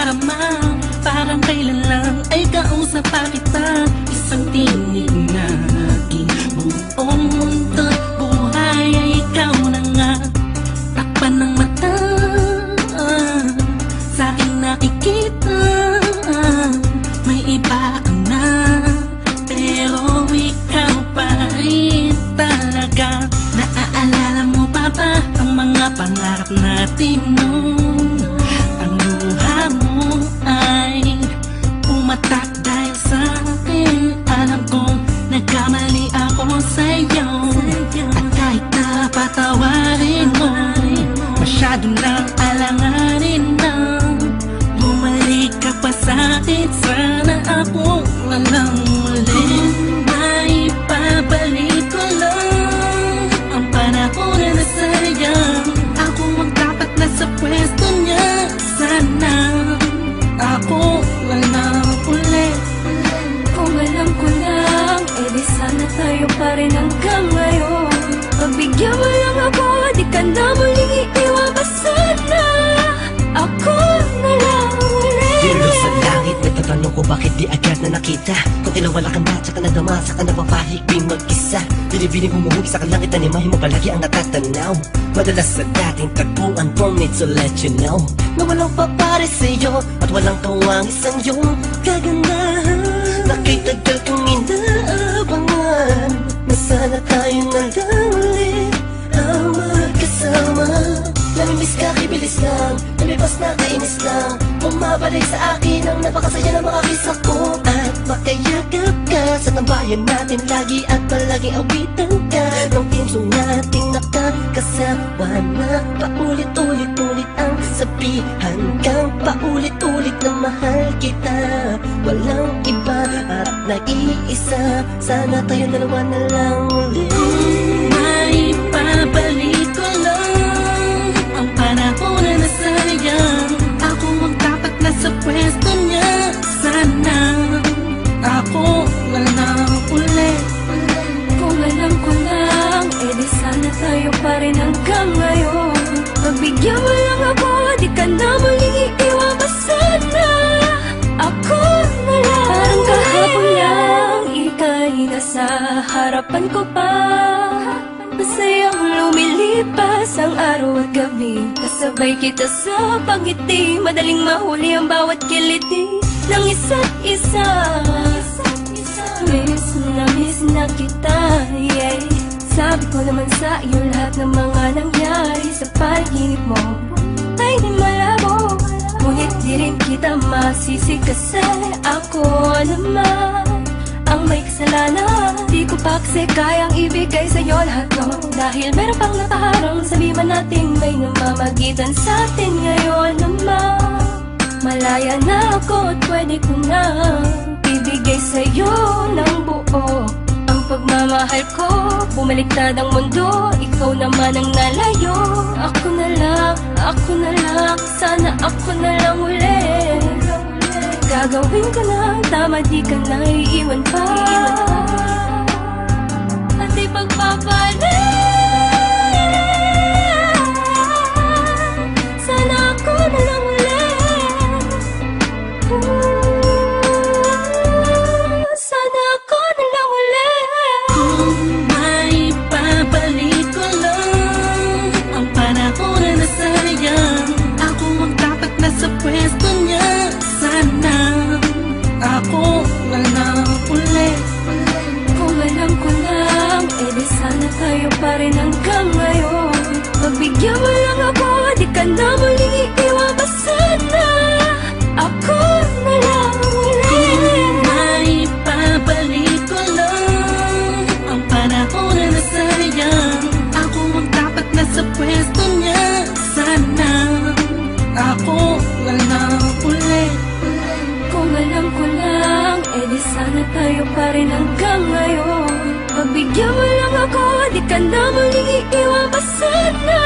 nadarama. Parang kailan lang ay kausap pa kita. Isang tinig na aking buong mundo't buhay ay ikaw na nga. Takpan ng mata, sa'kin nakikita may iba ka na, pero ikaw pa rin talaga. Naaalala mo pa ba ang mga pangarap natin noon? Ang luha mo ay umatak dahil sa akin. Alam kong nagkamali ako sa'yo, at kahit na patawarin mo, masyado lang alanganin na bumalik ka pa sa'kin. Sana ako walang muli. May babalik ko lang ang panahon na nasayang. Ako magdapat na sa pwesto niya. Sana ako walang uli. Kung alam ko lang, edi sana tayo pa rin hanggang ngayon. Pagbigyan mo lang ako, di ka na muling iiwan pa sana. Ako na lang ulit. Dilo sa langit, nagtatanong ko bakit di agad na nakita. Kung tinawala ka na, tsaka nadama, saka napapahigping mag-isa. Binibining humuhugi sa kalangit, animahin mo palagi ang natatanaw. Madalas sa dating tagpuan, don't need to let you know na walang papare sa'yo at walang kawang isang iyong kagandahan. Nakitagal kong inaabangan na sana tayo na lang ulit ang magkasama. Namimiss ka, kibilis lang, namibas na kainis lang. Bumabalik sa akin ang napakasaya ng mga kisa ko. At makayagap ka sa tambayan natin lagi, at palaging awitan ka ng timsong nating nakakasama na paulit-ulit-ulit ang sabihan kang paulit-ulit na mahal kita. Walang iba at nag-iisa, sana tayo dalawa na lang ulit. May babalik ko lang ang panahon na nasayang. Ako magdapat na sa pwesto niya. Sana ako walang uli. Kung alam ko lang, edi sana tayo pa rin hanggang ngayon. Pagbigyan mo lang ako, di ka na muling iiwan pa sana. Ako na lang. Parang kahapon lang, ika'y nasa harapan ko pa. Masayang lumilipas ang araw at gabi. Kasabay kita sa pangiti, madaling mahuli ang bawat kiliti ng isa't isa. Miss na kita, yeah. Sabi ko naman sa iyo lahat ng mga nangyari sa panaginip mo ay di malabo. Ngunit di rin kita masisi kasi ako naman ang may kasalanan. Di ko pa kasi kayang ibigay sa'yo lahat no, dahil meron pang nakaharang. Sabi man natin may namamagitan sa atin ngayon naman. Malaya na ako at pwede ko na ibigay sa'yo ng buo ang pagmamahal ko. Bumaliktad ang mundo, ikaw naman ang nalayo. Ako na lang, sana ako na lang ulit. Gagawin ko na tama, di ka na iiwan pa. At di pagpapalit. Sana ako na lang ulit. Sana ako na lang ulit. Kung may babalik ko lang ang panahon na nasayang. Ako magdapat na sa pwesto niya. Sana ako walang uli. Kung alam ko lang, edi sana tayo pa rin hanggang ngayon. Pagbigyan mo lang ako, di ka na muling iiwan pa sana. Ako na lang ulit. May babalik ko lang ang panahon na nasayang. Ako magdapat na sa pwesto niya. Sana ako walang uli. Kung alam ko lang, edi sana tayo pa rin hanggang ngayon. Pagbigyan mo lang ako, di ka na muling iiwan pa sana.